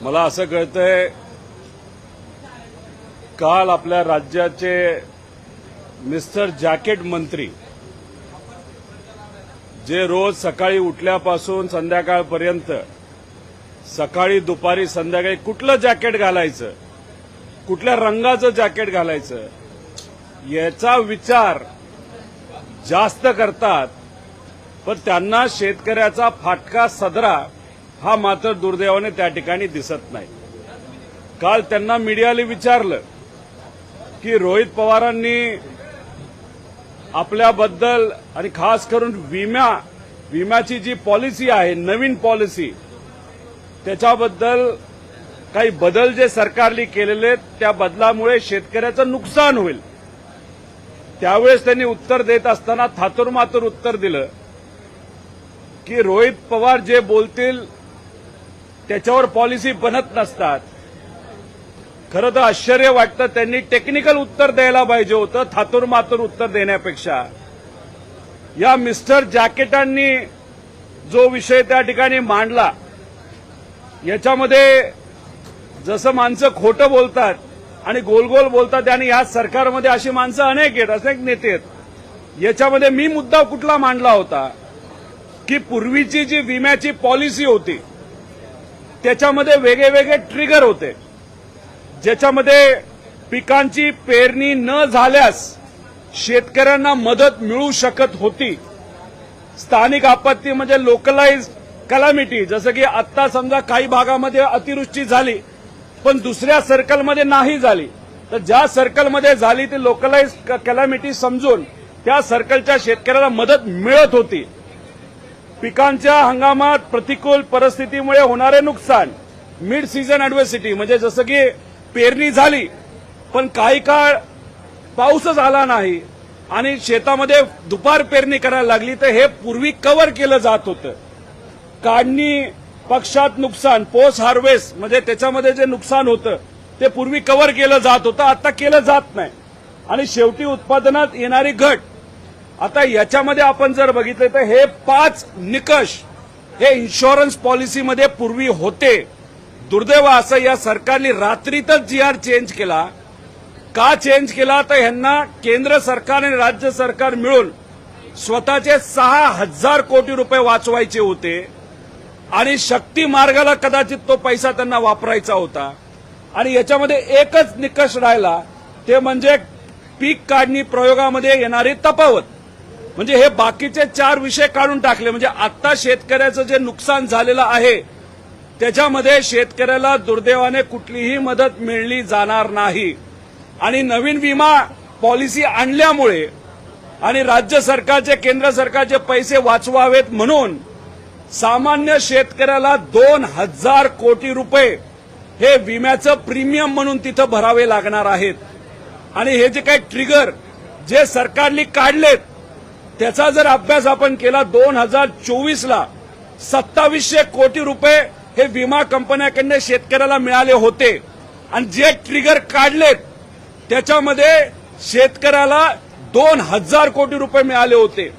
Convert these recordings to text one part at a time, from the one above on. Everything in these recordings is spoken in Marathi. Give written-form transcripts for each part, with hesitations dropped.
मला असं कळतंय काल आपल्या राज्याचे मिस्टर जॅकेट मंत्री जे रोज सकाळी उठल्यापासून संध्याकाळपर्यंत सकाळी दुपारी संध्याकाळी कुठलं जॅकेट घालायचं, कुठल्या रंगाचं जॅकेट घालायचं याचा विचार जास्त करतात, पण त्यांना शेतकऱ्याचा फाटका सदरा हा मात्र दुर्दैवाने त्या ठिकाणी दिसत नाही। काल त्यांना मीडियाने विचारलं की रोहित पवारांनी आपल्याबद्दल आणि खास करून विम्याची जी पॉलिसी आहे, नवीन पॉलिसी, त्याच्याबद्दल काही बदल जे सरकारने केलेले त्या बदलामुळे शेतकऱ्याचं नुकसान होईल। त्यावेळेस त्यांनी उत्तर देत असताना थातुरमातुर उत्तर दिलं की रोहित पवार जे बोलतील त्याच्यावर पॉलिसी बनत नसतात। खरं तर आश्चर्य वाटतं, त्यांनी टेक्निकल उत्तर द्यायला पाहिजे होतं थातुरमातुर उत्तर देण्यापेक्षा। या मिस्टर जॅकेटांनी जो विषय त्या ठिकाणी मांडला याच्यामध्ये जसं माणसं खोटं बोलतात आणि गोल गोल बोलतात आणि या सरकारमध्ये अशी माणसं अनेक आहेत, अनेक नेते आहेत। याच्यामध्ये मी मुद्दा कुठला मांडला होता की पूर्वीची जी विम्याची पॉलिसी होती त्याच्यामध्ये वेगळे वेगळे ट्रिगर होते, ज्याच्यामध्ये पिकांची पेरणी न झाल्यास शेतकऱ्यांना मदत मिळू शकत होती। स्थानिक आपत्ती म्हणजे लोकलाइज कॅलॅमिटी, जसं की आता समजा काही भागामध्ये अतिवृष्टी झाली पण दुसऱ्या सर्कलमध्ये नाही झाली, तर ज्या सर्कलमध्ये झाली ती लोकलाइज कॅलॅमिटी समजून त्या सर्कलच्या शेतकऱ्याला मदत मिळत होती। पिकांच्या हंगामात प्रतिकूल परिस्थितीमुळे होणारे नुकसान, मिड सीझन ॲडव्हर्सिटी, म्हणजे जसं की पेरणी झाली पण काही काळ पाऊसच आला नाही आणि शेतामध्ये दुपार पेरणी करायला लागली, तर हे पूर्वी कव्हर केलं जात होतं। काढणी पक्षात नुकसान, पोस्ट हार्वेस्ट, म्हणजे त्याच्यामध्ये जे नुकसान होतं ते पूर्वी कव्हर केलं जात होतं, आता केलं जात नाही। आणि शेवटी उत्पादनात येणारी घट, आता याच्यामध्ये आपण जर बघितलं तर हे 5 निकष हे इन्शुरन्स पॉलिसीमध्ये पूर्वी होते। दुर्दैव असं या सरकारने रात्रीतच जीआर चेंज केला। का चेंज केला तर ह्यांना केंद्र सरकार आणि राज्य सरकार मिळून स्वतःचे 6,000 कोटी रुपये वाचवायचे होते आणि शक्ती मार्गाला कदाचित तो पैसा त्यांना वापरायचा होता। आणि याच्यामध्ये एकच निकष राहिला, ते म्हणजे पीक काढणी प्रयोगामध्ये येणारी तफावत, म्हणजे हे बाकीचे 4 विषय काढून टाकले। म्हणजे आता शेतकऱ्याचं जे नुकसान झालेलं आहे त्याच्यामध्ये शेतकऱ्याला दुर्दैवाने कुठलीही मदत मिळली जाणार नाही। आणि नवीन विमा पॉलिसी आणल्यामुळे आणि राज्य सरकारचे केंद्र सरकारचे पैसे वाचवावेत म्हणून सामान्य शेतकऱ्याला 2,000 कोटी रुपये हे विम्याचं प्रीमियम म्हणून तिथं भरावे लागणार आहेत। आणि हे जे काही ट्रिगर जे सरकारने काढलेत त्याचा जर अभ्यास आपण केला, 2024ला 2700 कोटी रुपये हे विमा कंपन्यांकडून शेतकऱ्याला मिळाले होते आणि जे ट्रिगर काढलेत त्याच्यामध्ये शेतकऱ्याला 2,000 कोटी रुपये मिळाले होते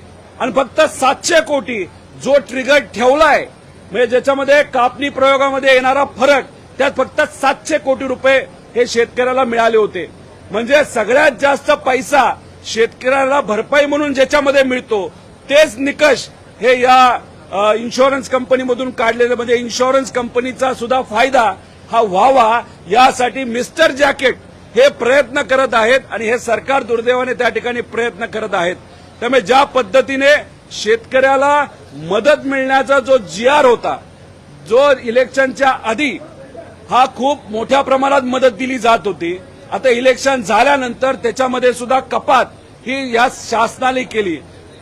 आणि फक्त 700 कोटी जो ट्रिगर ठेवलाय, म्हणजे ज्याच्यामध्ये कापणी प्रयोगामध्ये येणारा फरक, त्यात फक्त 700 कोटी रुपये हे शेतकऱ्याला मिळाले होते। म्हणजे सगळ्यात जास्त पैसा शेतकऱ्याला भरपाई म्हणून ज्याच्यामध्ये मिळतो तेच निकष हे या इन्शुरन्स कंपनीमधून काढलेले, म्हणजे इन्शुरन्स कंपनीचा सुद्धा फायदा हा व्हावा यासाठी मिस्टर जॅकेट हे प्रयत्न करत आहेत आणि हे सरकार दुर्दैवाने त्या ठिकाणी प्रयत्न करत आहेत। त्यामुळे ज्या पद्धतीने शेतकऱ्याला मदत मिळण्याचा जो जीआर होता, जो इलेक्शनच्या आधी हा खूप मोठ्या प्रमाणात मदत दिली जात होती, आता इलेक्शन झाल्यानंतर त्याच्यामध्ये सुद्धा कपात ही या शासनाने केली।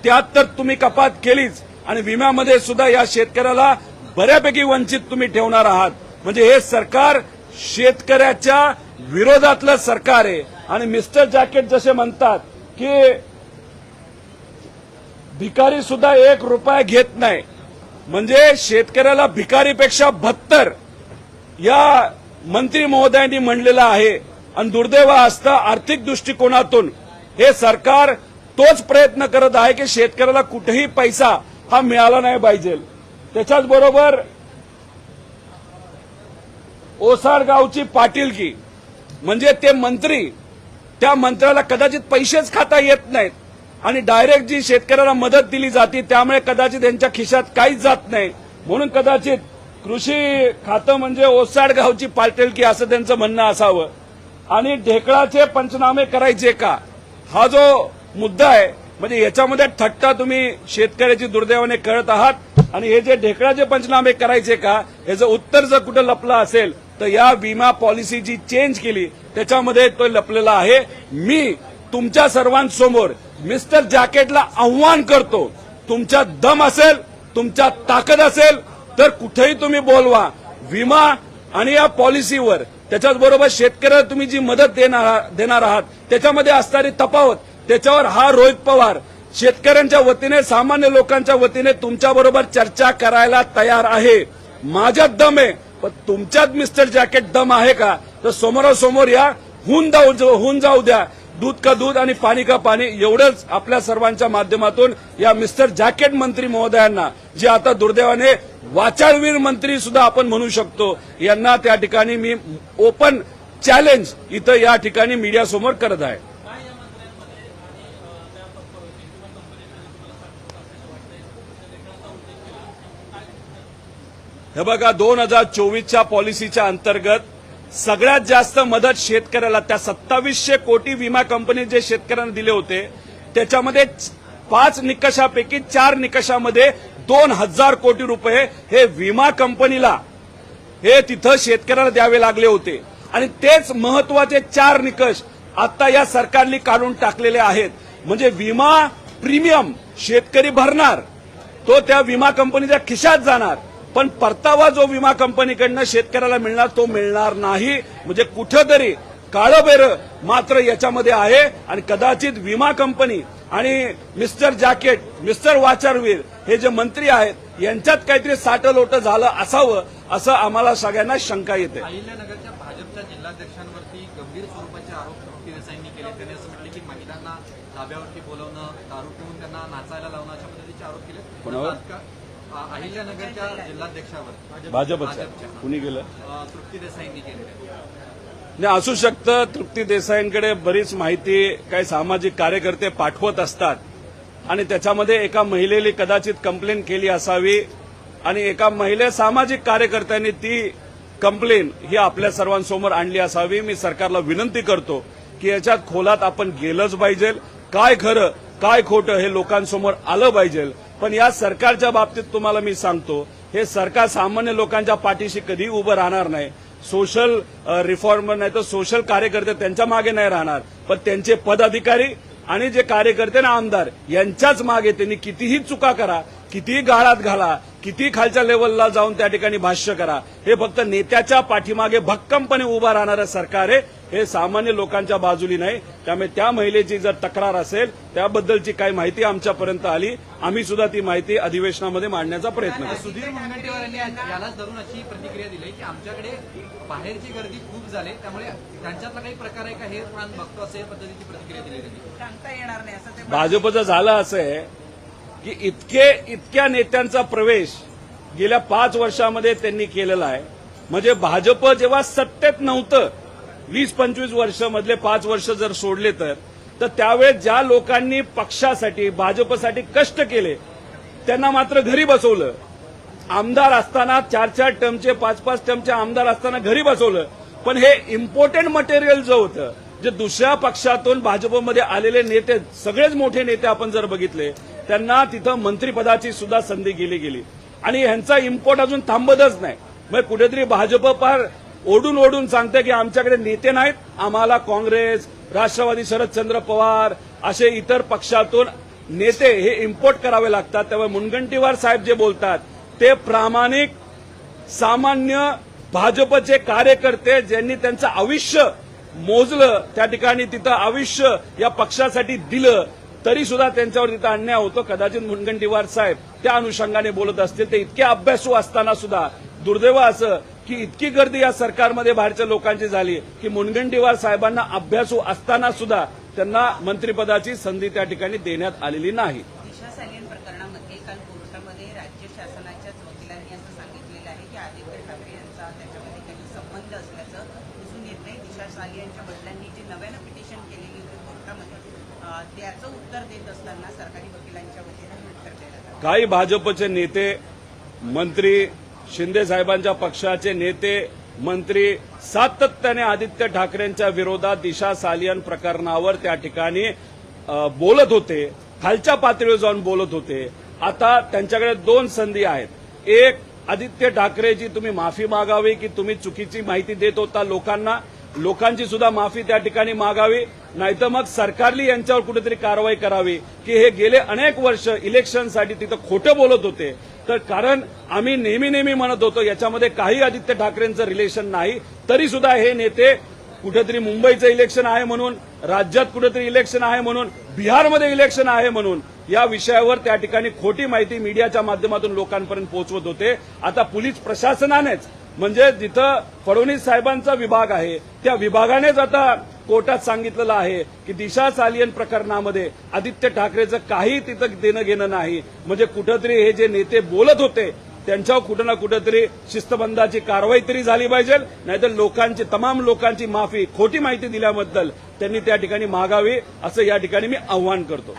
त्यात तर तुम्ही कपात केलीच आणि विम्यामध्ये सुद्धा या शेतकऱ्याला बऱ्यापैकी वंचित तुम्ही ठेवणार आहात। म्हणजे हे सरकार शेतकऱ्याच्या विरोधातलं सरकार आहे। आणि मिस्टर जॅकेट जसे म्हणतात की भिकारी सुद्धा 1 रुपया घेत नाही, म्हणजे शेतकऱ्याला भिकारीपेक्षा बदतर या मंत्री महोदयांनी म्हणलेलं आहे। आणि दुर्दैव असतं आर्थिक दृष्टिकोनातून हे सरकार तोच प्रयत्न करत आहे की शेतकऱ्याला कुठेही पैसा हा मिळाला नाही पाहिजे। त्याच्याच बरोबर ओसाडगावची पाटीलकी म्हणजे ते मंत्री, त्या मंत्र्याला कदाचित पैसेच खाता येत नाहीत आणि डायरेक्ट जी शेतकऱ्याला मदत दिली जाते त्यामुळे कदाचित त्यांच्या खिशात काहीच जात नाही, म्हणून कदाचित कृषी खातं म्हणजे ओसाडगावची पाटीलकी असं त्यांचं म्हणणं असावं. आणि ढेकळाचे पंचनामे करायचे का, हा जो मुद्दा आहे, म्हणजे याच्यामध्ये थट्टा तुम्ही शेतकऱ्याची दुर्दैवाने करत आहात. आणि हे जे ढेकळाचे पंचनामे करायचे का, याचं उत्तर जर कुठं लपलं असेल तर या विमा पॉलिसी जी चेंज केली त्याच्यामध्ये तो लपलेला आहे. मी तुमच्या सर्वांसमोर मिस्टर जॅकेटला आव्हान करतो, तुमच्यात दम असेल, तुमच्यात ताकद असेल तर कुठेही तुम्ही बोलवा. विमा आणि या पॉलिसीवर, त्याच्याचबरोबर शेतकऱ्याला तुम्ही जी मदत देणार आहात त्याच्यामध्ये असणारी तफावत, त्याच्यावर हा रोहित पवार शेतकऱ्यांच्या वतीने, सामान्य लोकांच्या वतीने तुमच्याबरोबर चर्चा करायला तयार आहे. माझ्यात दम आहे, पण तुमच्यात मिस्टर जॅकेट दम आहे का, तर समोरासमोर या, होऊन जाऊ द्या. दूध का दूध आणि पाणी का पाणी, एवढंच आपल्या सर्वांच्या माध्यमातून या मिस्टर जॅकेट मंत्री महोदयांना, जे आता दुर्दैवाने वाचाळवीर मंत्री सुद्धा आपण म्हणू शकतो, यांना त्या ठिकाणी मी ओपन चॅलेंज इथं या ठिकाणी मीडियासमोर करत आहे. हे बघा, 2024च्या पॉलिसीच्या अंतर्गत सगळ्यात जास्त मदत शेतकऱ्याला, त्या 2700 कोटी विमा कंपनी जे शेतकऱ्यांना दिले होते त्याच्यामध्ये 5 निकषापैकी 4 निकषामध्ये 2000 कोटी रुपये हे विमा कंपनीला, हे तिथं शेतकऱ्याला द्यावे लागले होते. आणि तेच महत्वाचे 4 निकष आता या सरकारने काढून टाकलेले आहेत. म्हणजे विमा प्रीमियम शेतकरी भरणार, तो त्या विमा कंपनीच्या खिशात जाणार, पण परतावा जो विमा कंपनीकडनं शेतकऱ्याला मिळणार तो मिळणार नाही. म्हणजे कुठेतरी काळबेरं मात्र याच्यामध्ये आहे. आणि कदाचित विमा कंपनी आणि मिस्टर जॅकेट, मिस्टर वाचारवीर हे जे मंत्री आहेत यांच्यात काहीतरी साटलोट झालं असावं, असं आम्हाला सगळ्यांना शंका येते. अहिल्यानगरच्या भाजपच्या जिल्हाध्यक्षांवरती गंभीर स्वरूपाचे आरोप तृप्ती देसाईंनी केले. त्यांनी असं म्हटलं की महिलांना धाब्यावरती बोलवणं, दारू पिऊन त्यांना नाचायला लावणं, अशा पद्धतीचे आरोप केले. अहिल्यानगरच्या जिल्हाध्यक्षावर भाजपच्या कुणी गेलं, तृप्ती देसाईंनी केले. नाही, असू शकतं. तृप्ती देसाईंकडे बरीच माहिती काही सामाजिक कार्यकर्ते पाठवत असतात आणि त्याच्यामध्ये एका महिलेने कदाचित कंप्लेंट केली असावी आणि एका महिला सामाजिक कार्यकर्त्यांनी ती कंप्लेंट ही आपल्या सर्वांसमोर आणली असावी. मी सरकारला विनंती करतो की याच्यात खोलात आपण गेलंच पाहिजे, काय खरं काय खोटं हे लोकांसमोर आलं पाहिजे. पण या सरकारच्या बाबतीत तुम्हाला मी सांगतो, हे सरकार सामान्य लोकांच्या पाठीशी कधी उभं राहणार नाही. सोशल रिफॉर्मर नाही तर सोशल कार्यकर्ते त्यांच्या मागे नाही राहणार, पण त्यांचे पदाधिकारी आणि जे कार्यकर्ते ना आमदार यांच्याच मागे त्यांनी कितीही चुका करा, कितीही गाळात घाला, किती खालच्या लेवलला जाऊन त्या ठिकाणी भाष्य करा, हे फक्त नेत्याच्या पाठीमागे भक्कमपणे उभा राहणारं सरकार आहे, हे सामान्य लोकांच्या बाजूली नाही. त्यामुळे त्या महिलेची जर तक्रार असेल, त्याबद्दलची काही माहिती आमच्यापर्यंत आली, आम्ही सुद्धा ती माहिती अधिवेशनामध्ये मांडण्याचा प्रयत्न करू. सुधीर मुनगंटीवार यांनी यालाच धरून अशी प्रतिक्रिया दिली की आमच्याकडे बाहेरची गर्दी खूप झाली, त्यामुळे त्यांच्यातला काही प्रकार आहे का हे पण बघतो, असे पद्धतीची प्रतिक्रिया दिली त्यांनी. सांगता येणार नाही असं ते. भाजपचं झालं असं आहे की इतक्या नेत्यांचा प्रवेश गेल्या 5 वर्षामध्ये त्यांनी केलेला आहे. म्हणजे भाजप जेव्हा सत्तेत नव्हतं, 20-25 वर्ष मधले 5 वर्ष जर सोडले तर त्यावेळेस ज्या लोकांनी पक्षासाठी भाजपसाठी कष्ट केले त्यांना मात्र घरी बसवलं. आमदार असताना 4-4 टर्मचे 5-5 टर्मचे आमदार असताना घरी बसवलं. पण हे इम्पॉर्टंट मटेरियल जो होतं, जे दुसऱ्या पक्षातून भाजपमध्ये आलेले नेते, सगळेच मोठे नेते आपण जर बघितले, त्यांना तिथं मंत्रिपदाची सुद्धा संधी गेली आणि ह्यांचा इम्पोर्ट अजून थांबतच नाही. मग कुठेतरी भाजप पार ओढून सांगते की आमच्याकडे नेते नाहीत, आम्हाला काँग्रेस, राष्ट्रवादी, शरदचंद्र पवार असे इतर पक्षातून नेते हे इम्पोर्ट करावे लागतात. त्यामुळे मुनगंटीवार साहेब जे बोलतात ते प्रामाणिक सामान्य भाजपचे कार्यकर्ते, ज्यांनी त्यांचं आयुष्य मोजलं, त्या ठिकाणी तिथं आयुष्य या पक्षासाठी दिलं, तरी सुद्धा त्यांच्यावर तिथं अन्याय होतो. कदाचित मुनगंटीवार साहेब त्या अनुषंगाने बोलत असतील. ते इतके अभ्यासू असताना सुद्धा दुर्दैव असं की इतकी गर्दी या सरकारमध्ये बाहेरच्या लोकांची झाली की मुनगंटीवार साहेबांना अभ्यासू असताना सुद्धा त्यांना मंत्रिपदाची संधी त्या ठिकाणी देण्यात आलेली नाही. दिशा सायलेंट प्रकरणामध्ये काल कोर्टामध्ये राज्य शासनाच्याच वकिलांनी असं सांगितलेलं आहे की आदित्य ठाकरे यांचा त्याच्यामध्ये काही संबंध सालियांच्या वडिलांनी जी नव्यानं पिटिशन केलेली होती कोर्टामध्ये त्याचं उत्तर देत असताना सरकारी वकिलांच्या वतीनं हे उत्तर देण्यात आलं. काही भाजपचे नेते मंत्री शिंदे साहेबांच्या पक्षाचे नेते मंत्री सातत्याने आदित्य ठाकरेंच्या विरोधात दिशा सालियन प्रकरणावर त्या ठिकाणी बोलत होते, खालच्या पातळीवर जाऊन बोलत होते. आता त्यांच्याकडे दोन संधी आहेत. एक, आदित्य ठाकरेची तुम्ही माफी मागावी की तुम्ही चुकीची माहिती देत होता लोकांना, लोकांची सुद्धा माफी त्या ठिकाणी मागावी, नाहीतर मग सरकारने यांच्यावर कुठेतरी कारवाई करावी की हे गेले अनेक वर्ष इलेक्शनसाठी तिथं खोटं बोलत होते. तर कारण आम्ही नेहमी म्हणत होतो याच्यामध्ये काही आदित्य ठाकरेंचं रिलेशन नाही, तरी सुद्धा हे नेते कुठेतरी मुंबईचं इलेक्शन आहे म्हणून, राज्यात कुठेतरी इलेक्शन आहे म्हणून, बिहारमध्ये इलेक्शन आहे म्हणून या विषयावर त्या ठिकाणी खोटी माहिती मीडियाच्या माध्यमातून लोकांपर्यंत पोहोचवत होते. आता पोलीस प्रशासनानेच म्हणजे जिथं फडणवीस साहेबांचा विभाग आहे त्या विभागानेच आता कोर्टात सांगितलेलं आहे की दिशा सालियन प्रकरणामध्ये आदित्य ठाकरेचं काही तिथं देणं घेणं नाही. म्हणजे कुठंतरी हे जे नेते बोलत होते त्यांच्यावर कुठं ना कुठंतरी शिस्तबंधाची कारवाई तरी झाली पाहिजे, नाहीतर तमाम लोकांची माफी खोटी माहिती दिल्याबद्दल त्यांनी त्या ठिकाणी मागावी असं या ठिकाणी मी आव्हान करतो.